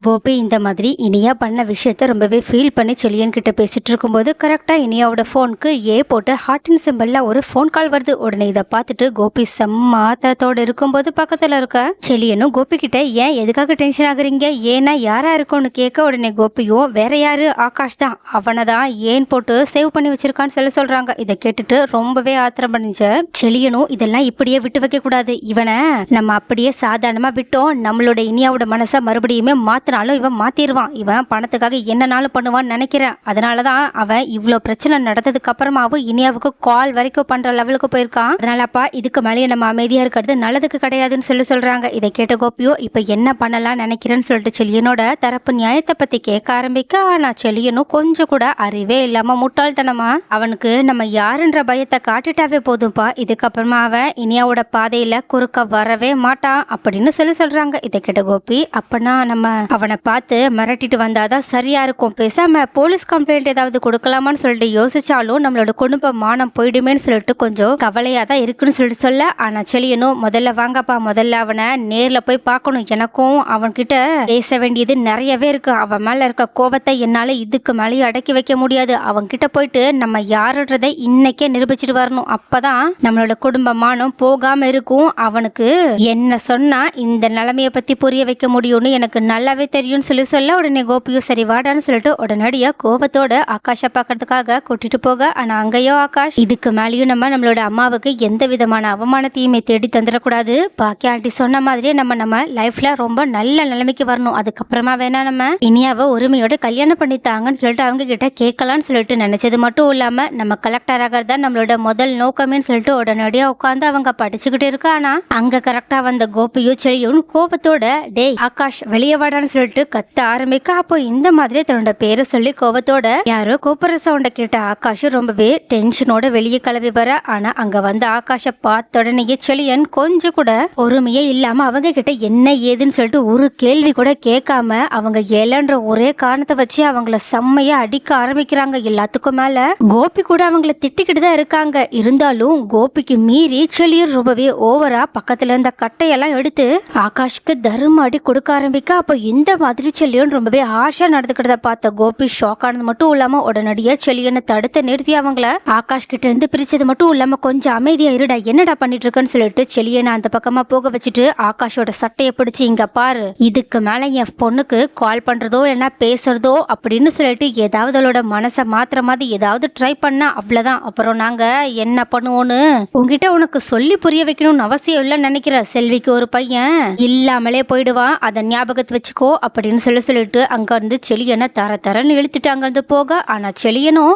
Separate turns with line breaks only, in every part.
கோபி இந்த மாதிரி இனியா பண்ண விஷயத்த ரொம்பவே ஃபீல் பண்ணி செலியன் கிட்ட பேசிட்டு இருக்கும்போது கரெக்டா இனியாவோட ஃபோனுக்கு போட்டு ஹார்ட்டின் சிம்பிள்ல ஒரு ஃபோன் கால் வருது. உடனே இதை பார்த்துட்டு கோபி செம்ம ஆத்திரத்தோட இருக்கும்போது பக்கத்துல இருக்க செலியனும் கோபி கிட்ட ஏன் எதுக்காக டென்ஷன் ஆகுறீங்க, ஏன்னா யாரா இருக்கும்னு கேட்க உடனே கோபியும் வேற யாரு ஆகாஷ் தான், அவனை தான் ஏன் போட்டு சேவ் பண்ணி வச்சிருக்கான்னு சொல்றாங்க. இதை கேட்டுட்டு ரொம்பவே ஆத்திரம் பண்ணிச்ச செலியனும் இதெல்லாம் இப்படியே விட்டு வைக்க கூடாது, இவனை நம்ம அப்படியே சாதாரணமா விட்டோம் நம்மளோட இனியாவோட மனசை மறுபடியுமே மாத்தினாலும் இவன் மாத்திடுவான், இவன் பணத்துக்காக என்னனாலும் பண்ணுவான்னு நினைக்கிறேன். அதனாலதான் அவன் இவ்வளவு பிரச்சனை நடந்ததுக்கு அப்புறமாவும் இனியாவுக்கு கால் வரைக்கும் பண்ற லெவலுக்கு போயிருக்கான். அதனாலப்பா இதுக்கு மேலேயே நம்ம அமைதியா இருக்கிறது நல்லதுக்கு கிடையாதுன்னு சொல்றாங்க. இதை கேட்ட கோபியோ இப்ப என்ன பண்ணலாம் நினைக்கிறேன்னு சொல்லிட்டு செலியனோட தரப்பு நியாயத்தை பத்தி கேட்க ஆரம்பிக்க, ஆனா செலியனும் கொஞ்சம் கூட அறிவே இல்லாம முட்டாள்தனமா அவனுக்கு நம்ம யாருன்ற பயத்தை காட்டிட்டாவே போதும்பா, இதுக்கப்புறமா அவன் இனியாவோட பாதையில குறுக்க வரவே மாட்டான் அப்படின்னு சொல்றாங்க. இதை கேட்ட கோபி அப்பனா நம்ம அவனை பார்த்து மிரட்டிட்டு வந்தாதான் சரியா இருக்கும், பேசாம போலீஸ் கம்ப்ளைண்ட் ஏதாவது கொடுக்கலாமான்னு சொல்லிட்டு யோசிச்சாலும் நம்மளோட குடும்ப மானம் போயிடுமேன்னு சொல்லிட்டு கொஞ்சம் கவலையா தான் இருக்குன்னு சொல்ல, ஆனா செலியனும் முதல்ல வாங்கப்பா, முதல்ல அவனை நேர்ல போய் பார்க்கணும், எனக்கும் அவன்கிட்ட பேச வேண்டியது நிறையவே இருக்கு, அவன் மேல இருக்க கோபத்தை என்னால இதுக்கு மேலேயே அடக்கி வைக்க முடியாது, அவன்கிட்ட போயிட்டு நம்ம யாருன்றதை இன்னைக்கே நிரூபிச்சுட்டு வரணும், அப்பதான் நம்மளோட குடும்ப மானம் போகாம இருக்கும், அவனுக்கு என்ன சொன்னா இந்த நிலைமைய பத்தி புரிய வைக்க முடியும்னு எனக்கு நல்லாவே தெரியும்னு சொல்ல உடனே கோபியும் சரி வாடான்னு சொல்லிட்டு உடனடியா கோபத்தோட ஆகாஷை பார்க்கறதுக்காக கூட்டிட்டு போக, ஆனா அங்கேயோ ஆகாஷ் இதுக்கு மேலேயும் நம்மளோட அம்மாவுக்கு எந்த விதமான அவமானத்தையுமே தேடி தந்துடக்கூடாது, பாக்கிய ஆண்டி சொன்ன மாதிரியே நம்ம லைஃப்ல ரொம்ப நல்ல நிலைமைக்கு வரணும், அதுக்கப்புறமா வேணா நம்ம இனியாவை உரிமையோட கல்யாணம் பண்ணித்தாங்கன்னு சொல்லிட்டு அவங்க கிட்ட கேட்கலான்னு சொல்லிட்டு நினைச்சது மட்டும் இல்லாம நம்ம கலெக்டர் ஆகிறதா நம்மளோட முதல் நோக்கமேன்னு சொல்லிட்டு உடனடியா உட்காந்து அவங்க படிச்சுக்கிட்டு இருக்கா. ஆனா அங்க கரெக்டா வந்த கோபியும் செலியும் கோபத்தோட டேய் ஆகாஷ் வெளியே வாடான்னு சொல்லிட்டு கத்த ஆரம்பிக்க, அப்போ இந்த மாதிரி தன்னோட பேரை சொல்லி கோபத்தோட யாரோ கூப்பிடுற சவுண்ட கேட்ட ஆகாஷ் ரொம்பவே டென்ஷனோட வெளியே கிளம்பி வர, ஆனா அங்க வந்து ஆகாஷ பார்த்த உடனேயே செலியன் கொஞ்சம் கூட பொறுமையே இல்லாம அவங்க கிட்ட என்ன ஏதுன்னு சொல்லிட்டு ஒரு கேள்வி கூட கேட்காம அவங்க ஏலன்ற ஒரே காரணத்தை வச்சு அவங்கள செம்மையா அடிக்க ஆரம்பிக்கிறாங்க. எல்லாத்துக்கும் மேல கோபி கூட அவங்கள திட்டிக்கிட்டு தான் இருக்காங்க, இருந்தாலும் கோபிக்கு மீறி செலியன் ரொம்பவே ஓவரா பக்கத்துல இருந்த கட்டையெல்லாம் எடுத்து ஆகாஷ்க்கு தர்ம அடி கொடுக்க ஆரம்பிக்க, அப்ப இந்த மாதிரி செலியன் ரொம்பவே ஆஷா நடந்துக்கிறத பார்த்த கோபி ஷாக் ஆனது மட்டும் இல்லாம உடனடியா செலியனை தடுத்து நிறுத்தி அவங்கள ஆகாஷ் கிட்ட இருந்து பிரிச்சது மட்டும் இல்லாம கொஞ்சம் அமைதியா இருடா என்னடா பண்ணிட்டு இருக்கன்னு சொல்லிட்டு செலியனை அந்த பக்கமா போக வச்சுட்டு ஆகாஷோட சட்டையை பிடிச்சு இங்க பாரு, இதுக்கு மேல என் பொண்ணுக்கு கால் பண்றதோ என்ன பேசுறதோ அப்படின்னு சொல்லிட்டு ஏதாவது அவளோட மனசை மாத்திர மாதிரி ஏதாவது ட்ரை பண்ணா அவ்வளவுதான், அப்புறம் நாங்க என்ன பண்ணுவோன்னு உங்ககிட்ட உனக்கு சொல்லி புரிய வைக்கணும்னு அவசியம் இல்லைன்னு நினைக்கிறேன், செல்விக்கு ஒரு பையன் இல்லாமலே போயிடுவான் அதை ஞாபகத்தை வச்சுக்கோ அப்படின்னு சொல்லிட்டு அங்க இருந்து செலியனை தரன்னு இழுத்துட்டு அங்க இருந்து போக, ஆனா செலியனும்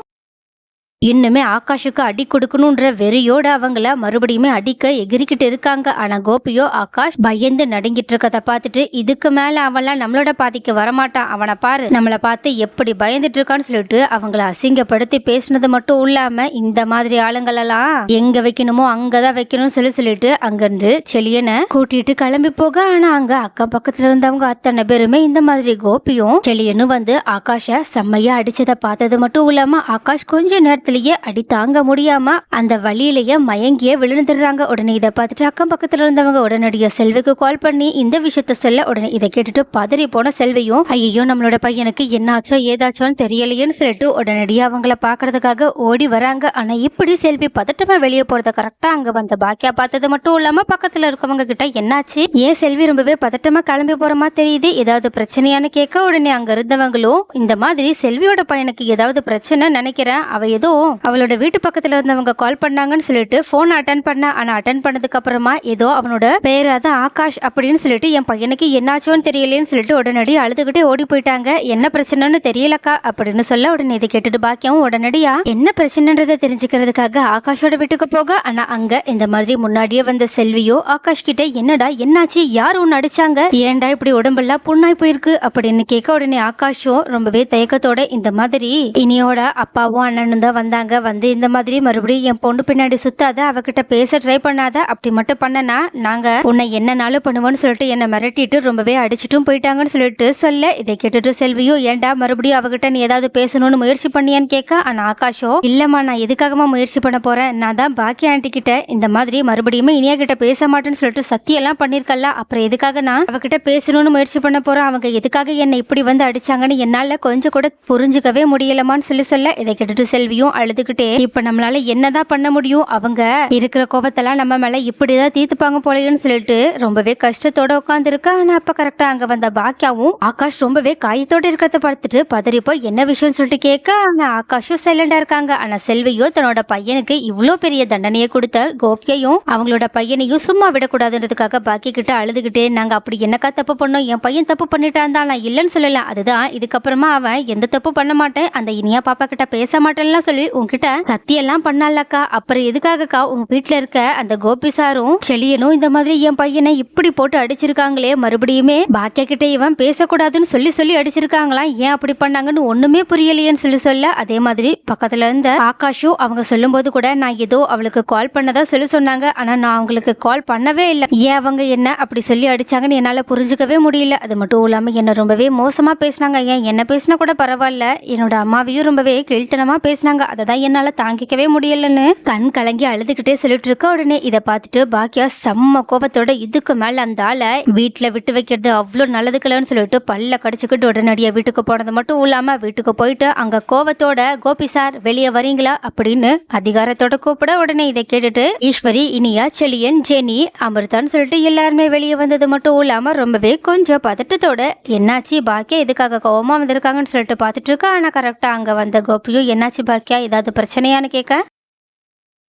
இன்னுமே ஆகாஷுக்கு அடி கொடுக்கணும்ன்ற வெறியோட அவங்கள மறுபடியுமே அடிக்க எகிரிக்கிட்டு இருக்காங்க. ஆனா கோபியோ ஆகாஷ் பயந்து நடுங்கிட்டு இருக்கத பார்த்துட்டு இதுக்கு மேல அவன்லாம் நம்மளோட பாதிக்கு வரமாட்டான், அவனை பாரு நம்மளை பார்த்து எப்படி பயந்துட்டு இருக்கான்னு சொல்லிட்டு அவங்கள அசிங்கப்படுத்தி பேசினது மட்டும் இல்லாம இந்த மாதிரி ஆளுங்களெல்லாம் எங்க வைக்கணுமோ அங்கதான் வைக்கணும்னு சொல்லிட்டு அங்கிருந்து செலியனை கூட்டிட்டு கிளம்பி போக, ஆனா அங்க அக்கம் பக்கத்துல இருந்தவங்க அத்தனை பேருமே இந்த மாதிரி கோபியும் செலியனும் வந்து ஆகாஷ செம்மையா அடிச்சதை பார்த்தது மட்டும் இல்லாம ஆகாஷ் கொஞ்ச நேரத்துல அடி தாங்க முடியாம அந்த வழியிலேயே மயங்கிய விழுந்துடுறாங்க. உடனே இதை பார்த்துட்டு அக்கம் பக்கத்துல இருந்தவங்க உடனடியா செல்விக்கு கால் பண்ணி இந்த விஷயத்த சொல்ல, உடனே இதை கேட்டுட்டு பதறி போன செல்வியும் ஐயோ நம்மளோட பையனுக்கு என்னாச்சோ ஏதாச்சோன்னு தெரியலையேன்னு சொல்லிட்டு உடனடியா அவங்கள பாக்குறதுக்காக ஓடி வராங்க. ஆனா இப்படி செல்வி பதட்டமா வெளியே போறத கரெக்டா அங்க வந்த பாக்கியா பார்த்தது மட்டும் இல்லாம பக்கத்துல இருக்கவங்க கிட்ட என்னாச்சு ஏன் செல்வி ரொம்பவே பதட்டமா கிளம்பி போற மாதிரி தெரியுது, ஏதாவது பிரச்சனையான்னு கேட்க, உடனே அங்க இருந்தவங்களும் இந்த மாதிரி செல்வியோட பையனுக்கு ஏதாவது பிரச்சனை நினைக்கிறேன், அவ ஏதோ அவளோட வீட்டு பக்கத்துல இருந்தவங்க கால் பண்ணாங்கன்னு சொல்லிட்டு போன் அட்டன் பண்ண, ஆனா அட்டன் பண்ணதுக்கு அப்புறமா ஏதோ அவனோட பேரு அதான் ஆகாஷ் அப்படின்னு சொல்லிட்டு என் பையனுக்கு என்னாச்சோன்னு தெரியலேன்னு சொல்லிட்டு உடனடி அழுதுகிட்டே ஓடி போயிட்டாங்க, என்ன பிரச்சனைன்னு தெரியலக்கா அப்படின்னு சொல்ல, உடனே இதை கேட்டுட்டு பாக்கியம் உடனடியா என்ன பிரச்சனைன்றதை தெரிஞ்சுக்கிறதுக்காக ஆகாஷோட வீட்டுக்கு போக, ஆனா அங்க இந்த மாதிரி முன்னாடியே வந்த செல்வியோ ஆகாஷ் கிட்ட என்னடா என்னாச்சு யார் ஒன்னு அடிச்சாங்க ஏன்டா இப்படி உடம்பெல்லாம் புண்ணாய் போயிருக்கு அப்படின்னு கேட்க, உடனே ஆகாஷும் ரொம்பவே தயக்கத்தோட இந்த மாதிரி இனியோட அப்பாவும் அண்ணனும் தான் வந்தாங்க, வந்தாங்க, வந்து இந்த மாதிரி மறுபடியும் என் பொண்ணு பின்னாடி சுத்தாத, அவகிட்ட பேச ட்ரை பண்ணாத, அப்படி மட்டும் பண்ணனா நாங்க உன்னை என்னனாலும் பண்ணுவோன்னு சொல்லிட்டு என்னை மிரட்டிட்டு ரொம்பவே அடிச்சிட்டும் போயிட்டாங்கன்னு சொல்லிட்டு சொல்ல, இதை கேட்டுட்டு செல்வியும் ஏன்டா மறுபடியும் அவகிட்ட நீ ஏதாவது பேசணும்னு முயற்சி பண்ணியான்னு கேட்க, ஆனா ஆகாஷோ இல்லம்மா நான் எதுக்காகமா முயற்சி பண்ண போறேன், நான் தான் பாக்கி ஆண்டி கிட்ட இந்த மாதிரி மறுபடியும் இனியா கிட்ட பேச மாட்டேன்னு சொல்லிட்டு சத்தியெல்லாம் பண்ணிருக்கல, அப்புறம் எதுக்காக நான் அவகிட்ட பேசணும்னு முயற்சி பண்ண போறேன், அவங்க எதுக்காக என்னை இப்படி வந்து அடிச்சாங்கன்னு என்னால கொஞ்சம் கூட புரிஞ்சுக்கவே முடியலமான்னு சொல்ல, இதை கேட்டுட்டு செல்வியும் அழுதுகிட்டே இப்ப நம்மளால என்னதான் பண்ண முடியும், அவங்க இருக்கிற கோபத்தெல்லாம் நம்ம மேல இப்படிதான் தீர்த்துப்பாங்க போலன்னு சொல்லிட்டு ரொம்பவே கஷ்டத்தோட உட்கார்ந்து இருக்கா. ஆனா அப்ப கரெக்டா அங்க வந்த பாக்கியாவும் ஆகாஷ் ரொம்பவே காயத்தோட இருக்கிறத பார்த்துட்டு பதறிப்போ என்ன விஷயம் சொல்லிட்டு கேட்க, ஆனா ஆகாஷும் சைலண்டா இருக்காங்க. ஆனா செல்வியோ தன்னோட பையனுக்கு இவ்வளோ பெரிய தண்டனையை கொடுத்த கோபியையும் அவங்களோட பையனையும் சும்மா விடக்கூடாதுன்றதுக்காக பாக்கி கிட்ட அழுதுகிட்டே, நாங்க அப்படி என்னக்கா தப்பு பண்ணோம், என் பையன் தப்பு பண்ணிட்டான் தான், நான் இல்லைன்னு சொல்லல, அதுதான் இதுக்கப்புறமா அவன் எந்த தப்பு பண்ண மாட்டேன், அந்த இனியா பாப்பா கிட்ட பேச மாட்டேன்லாம் சொல்லி உங்ககிட்ட சத்தியெல்லாம் பண்ணாலக்கா, அப்புறம் எதுக்காகக்கா உங்க வீட்டுல இருக்க அந்த கோபி சாரும் செலியனும் இந்த மாதிரி என் பையனை இப்படி போட்டு அடிச்சிருக்காங்களே, மறுபடியுமே பாக்கியா கிட்ட இவன் பேசக்கூடாதுன்னு சொல்லி சொல்லி அடிச்சிருக்காங்களாம், ஏன் அப்படி பண்ணாங்கன்னு ஒண்ணுமே புரியலையேன்னு சொல்ல அதே மாதிரி பக்கத்துல இருந்த ஆகாஷும் அவங்க சொல்லும் போது கூட நான் ஏதோ அவளுக்கு கால் பண்ணதா சொல்லி சொன்னாங்க, ஆனா நான் அவங்களுக்கு கால் பண்ணவே இல்லை, ஏன் அவங்க என்ன அப்படி சொல்லி அடிச்சாங்கன்னு என்னால புரிஞ்சுக்கவே முடியல, அது மட்டும் இல்லாம என்ன ரொம்பவே மோசமா பேசினாங்க, ஏன் என்ன பேசினா கூட பரவாயில்ல, என்னோட அம்மாவையும் ரொம்பவே கீழ்த்தனமா பேசினாங்க, அதை தான் என்னால தாங்கிக்கவே முடியலன்னு கண் கலங்கி அழுதுகிட்டே சொல்லிட்டு இருக்க. உடனே இதை பார்த்துட்டு பாக்கியா செம்ம கோபத்தோட இதுக்கு மேல அந்த ஆளை வீட்டுல விட்டு வைக்கிறது அவ்வளோ நல்லதுக்கலன்னு சொல்லிட்டு பல்ல கடிச்சுக்கிட்டு உடனடியா வீட்டுக்கு போனது மட்டும் இல்லாம வீட்டுக்கு போயிட்டு அங்க கோபத்தோட கோபி சார் வெளியே வரீங்களா அப்படின்னு அதிகாரத்தோட கூப்பிட, உடனே இதை கேட்டுட்டு ஈஸ்வரி, இனியா, செலியன், ஜெனி, அமிர்தான்னு சொல்லிட்டு எல்லாருமே வெளியே வந்தது மட்டும் இல்லாம ரொம்பவே கொஞ்சம் பதட்டத்தோட என்னாச்சு பாக்கியா எதுக்காக கோவமா வந்திருக்காங்கன்னு சொல்லிட்டு பார்த்துட்டு இருக்கா. ஆனா கரெக்டா அங்க வந்த கோபியும் என்னாச்சு பாக்கியா ஏதாவது பிரச்சனையான்னு கேட்க,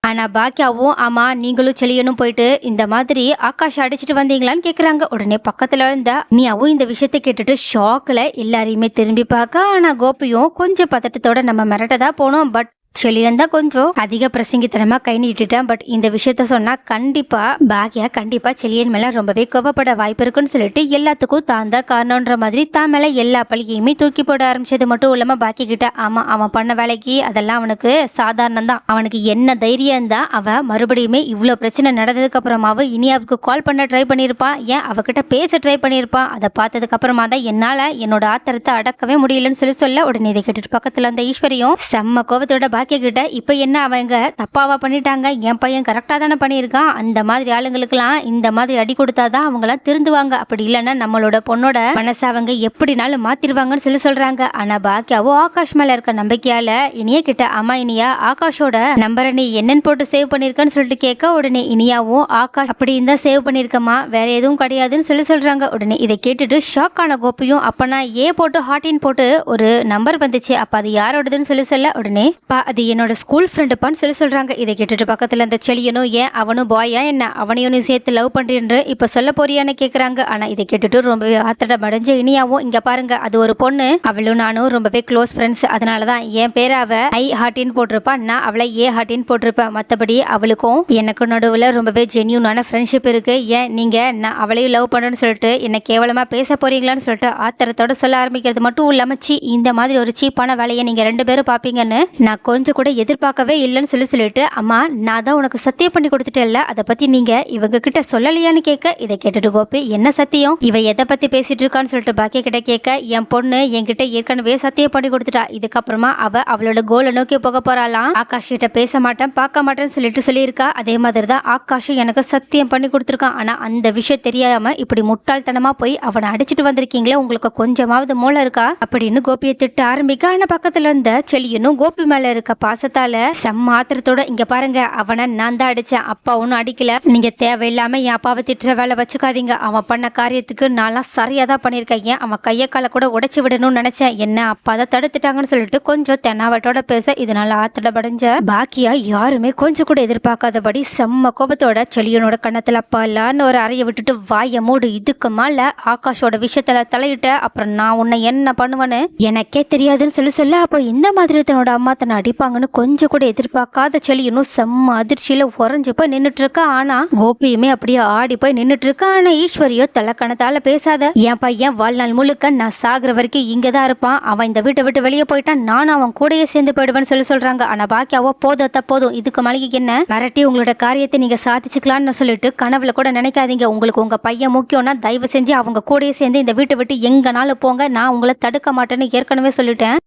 ஆனா பாக்கியாவும் ஆமா நீங்களும் செலியனும் போயிட்டு இந்த மாதிரி ஆகாஷ் அடிச்சுட்டு வந்தீங்களான்னு கேக்குறாங்க. உடனே பக்கத்துல இருந்தா நீயாவும் இந்த விஷயத்தை கேட்டுட்டு ஷாக்ல எல்லாரையுமே திரும்பி பார்க்க, ஆனா கோபியும் கொஞ்சம் பதட்டத்தோட நம்ம மிரட்டதா போனோம், பட் செலியன் தான் கொஞ்சம் அதிக பிரசங்கித்தனமா கை நீட்டிட்டான், பட் இந்த விஷயத்த சொன்னா கண்டிப்பா பாக்கியா கண்டிப்பா செலியன் மேல ரொம்பவே கோவப்பட வாய்ப்பு இருக்குன்னு சொல்லிட்டு எல்லாத்துக்கும் தான் தான் காரணம்ன்ற மாதிரி தான் மேல எல்லா பழியையுமே தூக்கி போட ஆரம்பிச்சது மட்டும் இல்லாம பாக்கி கிட்ட ஆமா அவன் பண்ண வேலைக்கு அதெல்லாம் அவனுக்கு சாதாரணம் தான், அவனுக்கு என்ன தைரியம் தான் அவன் மறுபடியுமே இவ்வளவு பிரச்சனை நடந்ததுக்கு அப்புறமாவும் இனியாவுக்கு கால் பண்ண ட்ரை பண்ணியிருப்பான், ஏன் அவகிட்ட பேச ட்ரை பண்ணியிருப்பான், அதை பார்த்ததுக்கு அப்புறமா தான் என்னால என்னோட ஆத்திரத்தை அடக்கவே முடியலன்னு சொல்ல உடனே இதை கேட்டுட்டு பக்கத்துல அந்த ஈஸ்வரியும் செம்ம கோபத்தோட கிட்ட இப்ப என்ன அவங்க தப்பாவா பண்ணிட்டாங்க, என் பையன் கரெக்டா தானே பண்ணியிருக்கான், அந்த மாதிரி ஆளுங்களுக்கெல்லாம் இந்த மாதிரி அடி கொடுத்தாதான் அவங்களாம் திருந்துவாங்க, அப்படி இல்லைன்னா நம்மளோட பொண்ணோட மனசை அவங்க எப்படினாலும் மாத்திருவாங்கன்னு சொல்றாங்க. ஆனா பாக்கியாவோ ஆகாஷ் மேல இருக்க நம்பிக்கையால இனியா கிட்ட ஆமா இனியா ஆகாஷோட நம்பரை நீ என்னன்னு போட்டு சேவ் பண்ணிருக்கன்னு சொல்லிட்டு கேட்க, உடனே இனியாவும் ஆகாஷ் அப்படி இருந்தா சேவ் பண்ணிருக்கமா வேற எதுவும் கிடையாதுன்னு சொல்றாங்க. உடனே இதை கேட்டுட்டு ஷாக் ஆன கோபியும் அப்ப நான் ஏ போட்டு ஹாட்டின் போட்டு ஒரு நம்பர் வந்துச்சு, அப்ப அது யாரோடதுன்னு சொல்ல உடனே அது என்னோட ஸ்கூல் ஃப்ரெண்டுப்பான்னு சொல்றாங்க. இதை கேட்டுட்டு பக்கத்துல அந்த செலியனும் ஏன் அவனும் பாயா என்ன அவனையும் நீ சேர்த்து லவ் பண்றேன்னு இப்ப சொல்ல போறியான்னு கேக்குறாங்க. ஆனா இதை கேட்டுட்டு ரொம்பவே ஆத்திர அடைஞ்ச இனியாவும் இங்க பாருங்க அது ஒரு பொண்ணு, அவளும் நானும் ரொம்பவே க்ளோஸ் ஃப்ரெண்ட்ஸ், அதனாலதான் என் பேரை அவ ஐ ஹாட்டின்னு போட்டிருப்பா, நான் அவளை ஏ ஹாட்டின்னு போட்டிருப்பேன், மத்தபடி அவளுக்கும் எனக்கு நடுவுல ரொம்பவே ஜென்யூனான ஃப்ரெண்ட்ஷிப் இருக்கு, ஏன் நீங்க நான் அவளையும் லவ் பண்றேன்னு சொல்லிட்டு என்ன கேவலமா பேச போறீங்களான்னு சொல்லிட்டு ஆத்திரத்தோட சொல்ல ஆரம்பிக்கிறது மட்டும் இல்லாம இந்த மாதிரி ஒரு சீப்பான வேலையை நீங்க ரெண்டு பேரும் பாப்பீங்கன்னு நான் கொஞ்சம் கூட எதிர்பார்க்கவே இல்லைன்னு சொல்லிட்டு அம்மா நான் தான் உனக்கு சத்தியம் பண்ணி கொடுத்துட்டேன்ல, அதை பத்தி நீங்க இவங்க கிட்ட சொல்லலையான்னு கேட்க, இதை கேட்டுட்டு கோபி என்ன சத்தியம் இவ எதை பத்தி பேசிட்டு இருக்கான்னு சொல்லிட்டு பாக்கிய கிட்ட கேட்க, என் பொண்ணு என்கிட்ட ஏற்கனவே சத்தியம் பண்ணி கொடுத்துட்டா, இதுக்கப்புறமா அவளோட கோலை நோக்கி போக போறாளாம், ஆகாஷ் கிட்ட பேச மாட்டேன் பார்க்க மாட்டேன்னு சொல்லியிருக்கா, அதே மாதிரி தான் ஆகாஷும் எனக்கு சத்தியம் பண்ணி கொடுத்துருக்கான், ஆனா அந்த விஷயம் தெரியாம இப்படி முட்டாள்தனமா போய் அவனை அடிச்சுட்டு வந்திருக்கீங்களே, உங்களுக்கு கொஞ்சமாவது மூளை இருக்கா அப்படின்னு கோபியை திட்ட ஆரம்பிக்க. ஆனா பக்கத்துல இருந்த செலியனும் கோபி மேல இருக்க பாசத்தால செம்ம ஆத்திரத்தோட இங்க பாருங்க அவனை நான் தான் அடிச்சேன், அப்பா ஒன்னும் அடிக்கல, நீங்க தேவையில்லாம என் அப்பாவை திட்டுற வேலை வச்சுக்காதீங்க, அவன் பண்ண காரியத்துக்கு நான்லாம் சரியா தான் பண்ணியிருக்கேன், ஏன் அவன் கையை காலை கூட உடைச்சு விடணும்னு நினைச்சேன், என்ன அப்பா தான் தடுத்துட்டாங்கன்னு சொல்லிட்டு கொஞ்சம் தென்னாவட்டோட பேச, இதனால ஆத்திரப்படைஞ்ச பாக்கியா யாருமே கொஞ்சம் கூட எதிர்பார்க்காதபடி செம்ம கோபத்தோட செலியனோட கண்ணத்துல அப்பாலான்னு ஒரு அறைய விட்டுட்டு வாய மூடு, இதுக்கு மேல ஆகாஷோட விஷயத்துல தலையிட்ட அப்புறம் நான் உன்னை என்ன பண்ணுவேன்னு எனக்கே தெரியாதுன்னு சொல்ல அப்போ இந்த மாதிரி தன்னோட அம்மா தன்னை அடிப்பா இருப்பாங்கன்னு கொஞ்சம் கூட எதிர்பார்க்காத செலியனும் செம்ம அதிர்ச்சியில உறைஞ்சு போய் நின்னுட்டு இருக்கா. ஆனா கோபியுமே அப்படியே ஆடி போய் நின்னுட்டு இருக்கா. ஆனா ஈஸ்வரியோ தலக்கணத்தால பேசாத, என் பையன் வாழ்நாள் முழுக்க நான் சாகுற வரைக்கும் இங்கதான் இருப்பான், அவன் இந்த வீட்டை விட்டு வெளியே போயிட்டான், நானும் அவன் கூடயே சேர்ந்து போயிடுவேன்னு சொல்றாங்க. ஆனா பாக்கியாவோ போதும், இதுக்கு மளிகை என்ன மிரட்டி உங்களோட காரியத்தை நீங்க சாதிச்சுக்கலாம்னு சொல்லிட்டு கனவுல கூட நினைக்காதீங்க, உங்களுக்கு உங்க பையன் முக்கியம்னா தயவு செஞ்சு அவங்க கூடயே சேர்ந்து இந்த வீட்டை விட்டு எங்கனாலும் போங்க, நான் உங்களை தடுக்க மாட்டேன்னு ஏற்கனவே சொல்லிட்டேன்.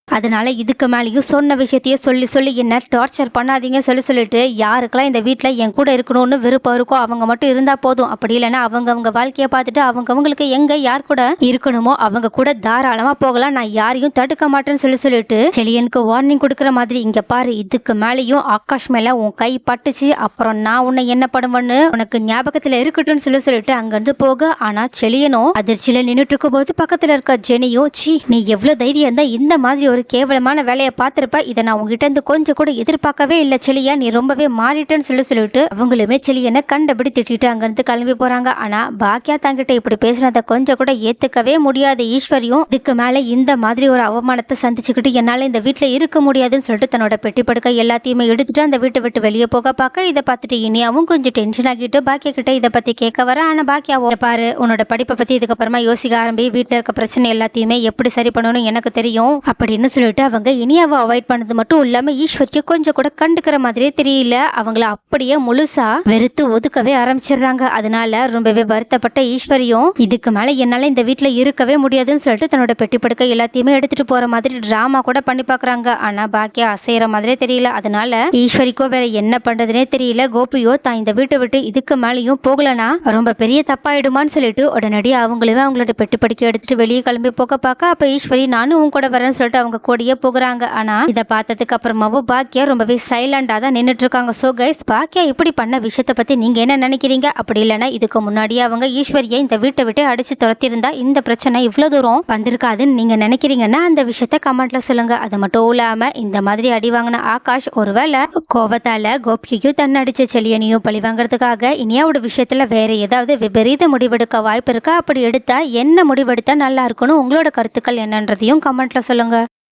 அதனால இதுக்கு மேலேயும் சொன்ன விஷயத்தையே சொல்லி சொல்லி என்ன டார்ச்சர் பண்ணாதீங்க சொல்லிட்டு யாருக்கெல்லாம் இந்த வீட்டில் என் கூட இருக்கணும்னு விருப்பம் இருக்கோ அவங்க மட்டும் இருந்தா போதும், அப்படி இல்லைன்னா அவங்க வாழ்க்கையை பார்த்துட்டு அவங்களுக்கு எங்க யார் கூட இருக்கணுமோ அவங்க கூட தாராளமா போகலாம், நான் யாரையும் தடுக்க மாட்டேன்னு சொல்லிட்டு செலியனுக்கு வார்னிங் கொடுக்குற மாதிரி, இங்க பாரு இதுக்கு மேலேயும் ஆகாஷ் மேல உன் கை பட்டுச்சு அப்புறம் நான் உன்னை என்ன பண்ணுவேன்னு உனக்கு ஞாபகத்துல இருக்கட்டும்னு சொல்லிட்டு அங்கிருந்து போக. ஆனா செலியனும் அதிர்ச்சியில நின்றுட்டு இருக்கும் போது பக்கத்துல இருக்க ஜெனியும், சி நீ எவ்வளவு தைரியம் இருந்தா இந்த மாதிரி ஒரு கேவலமான வேலையை பார்த்திருப்ப, இதை நான் உங்ககிட்ட இருந்து கொஞ்சம் கூட எதிர்பார்க்கவே இல்லை செலியா, நீ ரொம்பவே மாறிட்டேன்னு சொல்லிட்டு அவங்களுமே செலியனை கண்டபடி திட்டிட்டு அங்கிருந்து கிளம்பி போறாங்க. ஆனா பாக்கியா தங்கிட்ட இப்படி பேசினதை கொஞ்சம் கூட ஏத்துக்கவே முடியாத ஈஸ்வரியும், இதுக்கு மேல இந்த மாதிரி ஒரு அவமானத்தை சந்திச்சுக்கிட்டு என்னால இந்த வீட்டுல இருக்க முடியாதுன்னு சொல்லிட்டு தன்னோட பெட்டி படுக்க எல்லாத்தையுமே எடுத்துட்டு அந்த வீட்டை விட்டு வெளியே போக பார்க்க. இதை பார்த்துட்டு இனியாவும் கொஞ்சம் டென்ஷன் ஆகிட்டு பாக்கியா கிட்ட இதை பத்தி கேட்க வர. ஆனா பாக்கியாவோ, பாரு உன்னோட படிப்பை பத்தி இதுக்கப்புறமா யோசிக்க ஆரம்பி, வீட்டுல இருக்க பிரச்சனை எல்லாத்தையுமே எப்படி சரி பண்ணணும்னு எனக்கு தெரியும் அப்படின்னு சொல்லிட்டு அவங்க இனியாவை அவாய்ட் பண்ணது மட்டும் இல்லாம ஈஸ்வரிக்கு கொஞ்சம் கூட கண்டுக்கிற மாதிரியே தெரியல, அவங்கள அப்படியே முழுசா வெறுத்து ஒதுக்கவே ஆரம்பிச்சிடுறாங்க. அதனால ரொம்பவே வருத்தப்பட்ட ஈஸ்வரியும், இதுக்கு மேல என்னால இந்த வீட்டுல இருக்கவே முடியாதுன்னு சொல்லிட்டு தன்னோட பெட்டி படுக்கை எல்லாத்தையுமே எடுத்துட்டு போற மாதிரி டிராமா கூட பண்ணி பாக்குறாங்க. ஆனா பாக்கியா அசைற மாதிரியே தெரியல. அதனால ஈஸ்வரிக்கோ வேற என்ன பண்றதுனே தெரியல. கோபியோ தான் இந்த வீட்டை விட்டு இதுக்கு மேலேயும் போகலனா ரொம்ப பெரிய தப்பாயிடுமான்னு சொல்லிட்டு உடனடியே அவங்களுமே அவங்களோட பெட்டி படுக்கை எடுத்துட்டு வெளியே கிளம்பி போக பார்க்க. அப்ப ஈஸ்வரி நானும் உன் கூட வரேன்னு சொல்லிட்டு அவங்க கூடயே போகிறாங்க. ஆனா இதை பார்த்ததுக்கு அப்புறமாவும் பாக்கியா ரொம்பவே சைலண்டா தான் நின்றுட்டு இருக்காங்க. சோ கைஸ், பாக்கியா இப்படி பண்ண விஷயத்தை பத்தி நீங்க என்ன நினைக்கிறீங்க? அப்படி இல்லைன்னா இதுக்கு முன்னாடியே அவங்க ஈஸ்வரியை இந்த வீட்டை விட்டு அடிச்சு துரத்திருந்தா இந்த பிரச்சனை இவ்வளவு தூரம் வந்திருக்காதுன்னு நீங்க நினைக்கிறீங்கன்னா அந்த விஷயத்த கமெண்ட்ல சொல்லுங்க. அது மட்டும் இல்லாம இந்த மாதிரி அடி வாங்கின ஆகாஷ் ஒருவேளை கோபத்தால கோபியையும் தன்னடிச்ச செலியனையும் பழி வாங்குறதுக்காக இனியாவோட விஷயத்துல வேற ஏதாவது விபரீத முடிவெடுக்க வாய்ப்பு இருக்கா? அப்படி எடுத்தா என்ன முடிவெடுத்தா நல்லா இருக்கும்னு உங்களோட கருத்துக்கள் என்னன்றதையும் கமெண்ட்ல சொல்லுங்க.